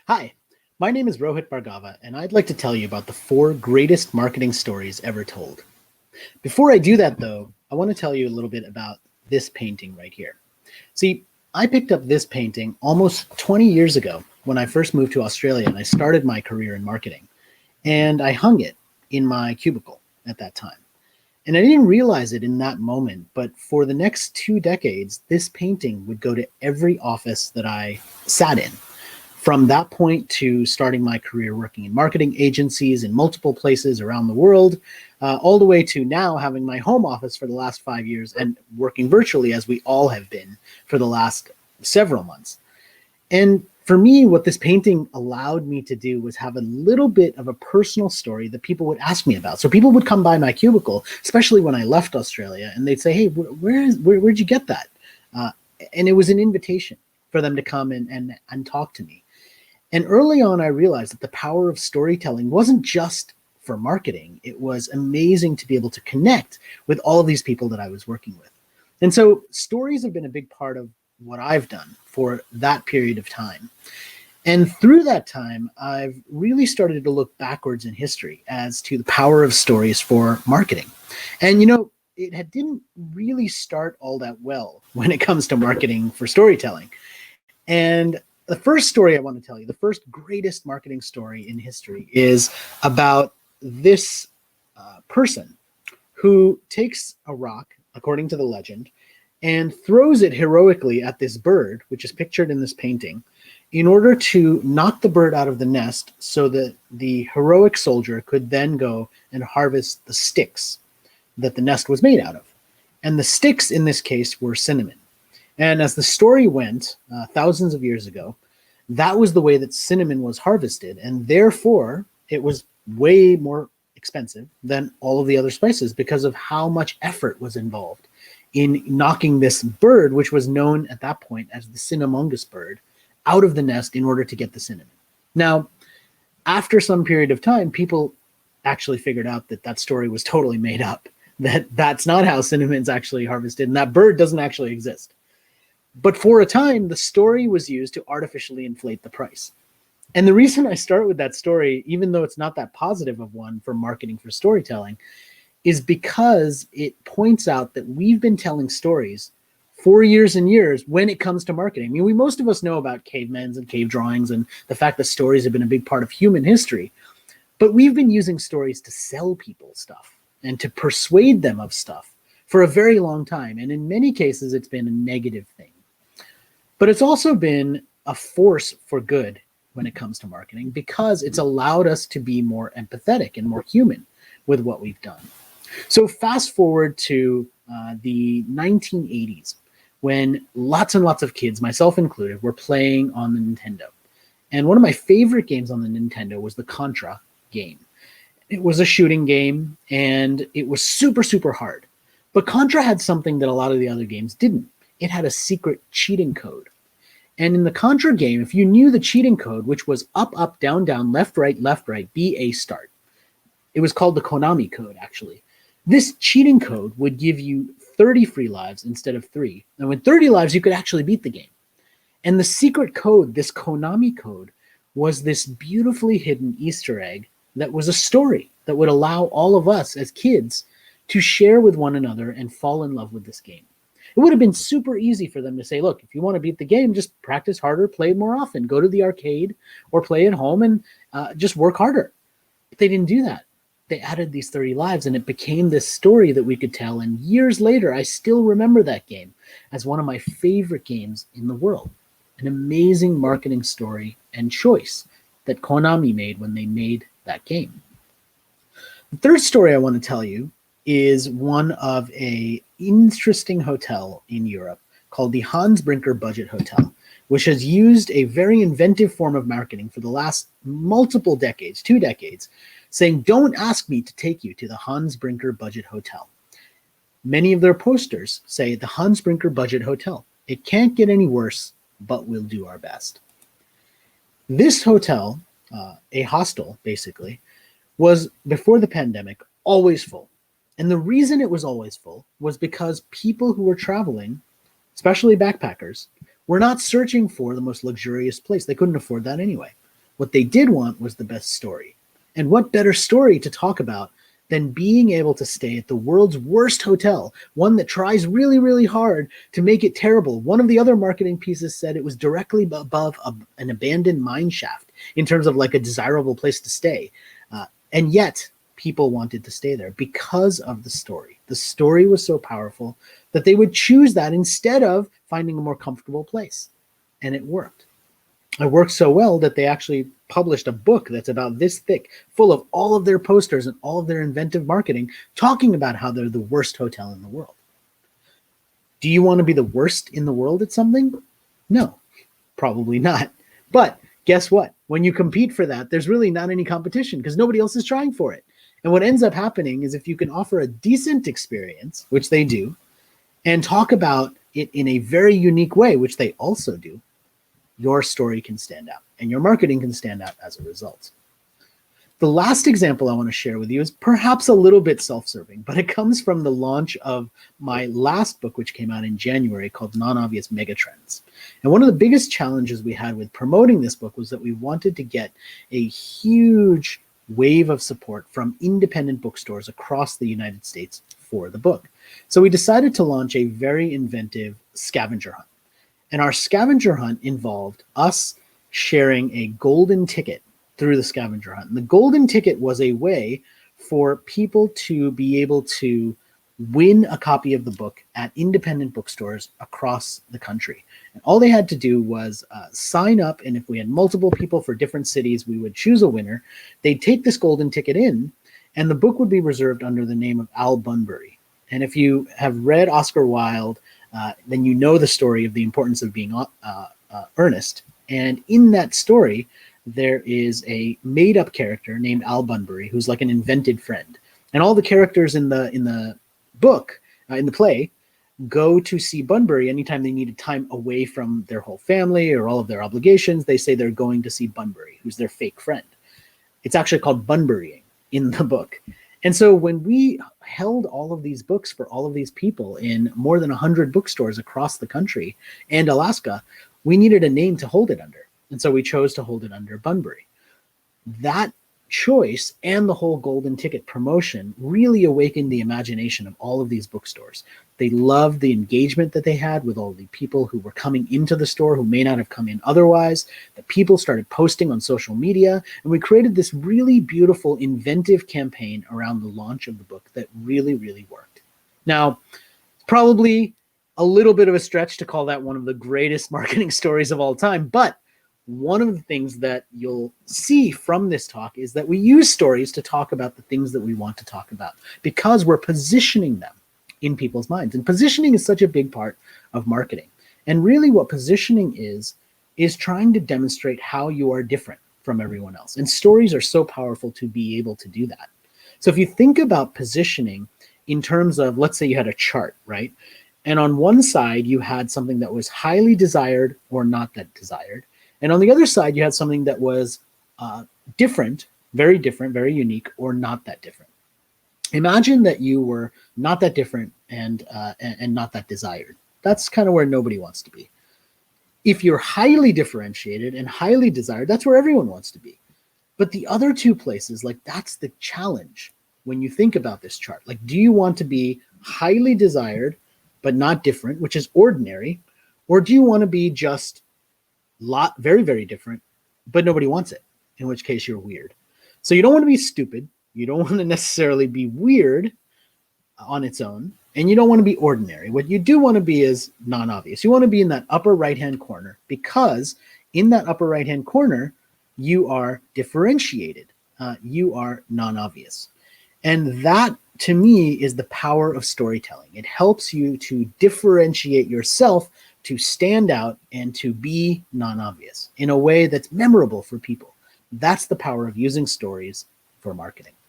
Hi, my name is Rohit Bhargava, and I'd like to tell you about the four greatest marketing stories ever told. Before I do that, though, I want to tell you a little bit about this painting right here. See, I picked up this painting almost 20 years ago when I first moved to Australia and I started my career in marketing. And I hung it in my cubicle at that time. And I didn't realize it in that moment, but for the next 2 decades, this painting would go to every office that I sat in. From that point to starting my career working in marketing agencies in multiple places around the world, all the way to now having my home office for the last 5 years and working virtually as we all have been for the last several months. And for me, what this painting allowed me to do was have a little bit of a personal story that people would ask me about. So people would come by my cubicle, especially when I left Australia, and they'd say, "Hey, where'd you get that?" Uh, and it was an invitation for them to come and talk to me. And early on, I realized that the power of storytelling wasn't just for marketing. It was amazing to be able to connect with all of these people that I was working with. And so stories have been a big part of what I've done for that period of time. And through that time, I've really started to look backwards in history as to the power of stories for marketing. And didn't really start all that well when it comes to marketing for storytelling. And the first story I want to tell you, the first greatest marketing story in history, is about this person who takes a rock, according to the legend, and throws it heroically at this bird, which is pictured in this painting, in order to knock the bird out of the nest so that the heroic soldier could then go and harvest the sticks that the nest was made out of. And the sticks in this case were cinnamon. And as the story went, thousands of years ago, that was the way that cinnamon was harvested. And therefore, it was way more expensive than all of the other spices because of how much effort was involved in knocking this bird, which was known at that point as the cinnamongus bird, out of the nest in order to get the cinnamon. Now, after some period of time, people actually figured out that that story was totally made up, that that's not how cinnamon's actually harvested, and that bird doesn't actually exist. But for a time, the story was used to artificially inflate the price. And the reason I start with that story, even though it's not that positive of one for marketing for storytelling, is because it points out that we've been telling stories for years and years when it comes to marketing. I mean, most of us know about cavemen and cave drawings and the fact that stories have been a big part of human history. But we've been using stories to sell people stuff and to persuade them of stuff for a very long time. And in many cases, it's been a negative thing. But it's also been a force for good when it comes to marketing because it's allowed us to be more empathetic and more human with what we've done. So fast forward to the 1980s when lots and lots of kids, myself included, were playing on the Nintendo. And one of my favorite games on the Nintendo was the Contra game. It was a shooting game and it was super, super hard. But Contra had something that a lot of the other games didn't. It had a secret cheating code. And in the Contra game, if you knew the cheating code, which was up, up, down, down, left, right, B, A, start. It was called the Konami code, actually. This cheating code would give you 30 free lives instead of 3. And with 30 lives, you could actually beat the game. And the secret code, this Konami code, was this beautifully hidden Easter egg that was a story that would allow all of us as kids to share with one another and fall in love with this game. It would have been super easy for them to say, look, if you want to beat the game, just practice harder, play more often, go to the arcade or play at home and just work harder. But they didn't do that. They added these 30 lives and it became this story that we could tell. And years later, I still remember that game as one of my favorite games in the world. An amazing marketing story and choice that Konami made when they made that game. The third story I want to tell you is one of an interesting hotel in Europe called the Hans Brinker Budget Hotel, which has used a very inventive form of marketing for the last multiple decades, 2 decades, saying, don't ask me to take you to the Hans Brinker Budget Hotel. Many of their posters say the Hans Brinker Budget Hotel. It can't get any worse, but we'll do our best. This hotel, a hostel basically, was before the pandemic always full. And the reason it was always full was because people who were traveling, especially backpackers, were not searching for the most luxurious place. They couldn't afford that anyway. What they did want was the best story. And what better story to talk about than being able to stay at the world's worst hotel, one that tries really, really hard to make it terrible. One of the other marketing pieces said it was directly above an abandoned mine shaft in terms of like a desirable place to stay. And yet people wanted to stay there because of the story. The story was so powerful that they would choose that instead of finding a more comfortable place. And it worked. It worked so well that they actually published a book that's about this thick, full of all of their posters and all of their inventive marketing, talking about how they're the worst hotel in the world. Do you want to be the worst in the world at something? No, probably not. But guess what? When you compete for that, there's really not any competition because nobody else is trying for it. And what ends up happening is if you can offer a decent experience, which they do, and talk about it in a very unique way, which they also do, your story can stand out and your marketing can stand out as a result. The last example I want to share with you is perhaps a little bit self-serving, but it comes from the launch of my last book, which came out in January, called Non-Obvious Megatrends. And one of the biggest challenges we had with promoting this book was that we wanted to get a huge wave of support from independent bookstores across the United States for the book. So we decided to launch a very inventive scavenger hunt. And our scavenger hunt involved us sharing a golden ticket through the scavenger hunt. And the golden ticket was a way for people to be able to win a copy of the book at independent bookstores across the country. And all they had to do was sign up. And if we had multiple people for different cities, we would choose a winner. They'd take this golden ticket in, and the book would be reserved under the name of Al Bunbury. And if you have read Oscar Wilde, then you know the story of the importance of being earnest. And in that story, there is a made-up character named Al Bunbury, who's like an invented friend. And all the characters in the book, in the play, go to see Bunbury anytime they needed time away from their whole family or all of their obligations. They say they're going to see Bunbury, who's their fake friend. It's actually called Bunburying in the book. And so when we held all of these books for all of these people in more than 100 bookstores across the country and Alaska, we needed a name to hold it under. And so we chose to hold it under Bunbury. That choice and the whole golden ticket promotion really awakened the imagination of all of these bookstores. They loved the engagement that they had with all the people who were coming into the store who may not have come in otherwise. The people started posting on social media, and we created this really beautiful, inventive campaign around the launch of the book that really, really worked. Now, it's probably a little bit of a stretch to call that one of the greatest marketing stories of all time, but one of the things that you'll see from this talk is that we use stories to talk about the things that we want to talk about because we're positioning them in people's minds. And positioning is such a big part of marketing. And really what positioning is trying to demonstrate how you are different from everyone else. And stories are so powerful to be able to do that. So if you think about positioning in terms of, let's say you had a chart, right? And on one side, you had something that was highly desired or not that desired. And on the other side, you had something that was different, very unique, or not that different. Imagine that you were not that different and not that desired. That's kind of where nobody wants to be. If you're highly differentiated and highly desired, that's where everyone wants to be. But the other two places, like that's the challenge when you think about this chart. Like, do you want to be highly desired but not different, which is ordinary, or do you want to be just very different, but nobody wants it, in which case you're weird. So you don't want to be stupid. You don't want to necessarily be weird on its own, and you don't want to be ordinary. What you do want to be is non-obvious. You want to be in that upper right-hand corner because in that upper right-hand corner, you are differentiated. You are non-obvious. And that, to me, is the power of storytelling. It helps you to differentiate yourself, to stand out, and to be non-obvious in a way that's memorable for people. That's the power of using stories for marketing.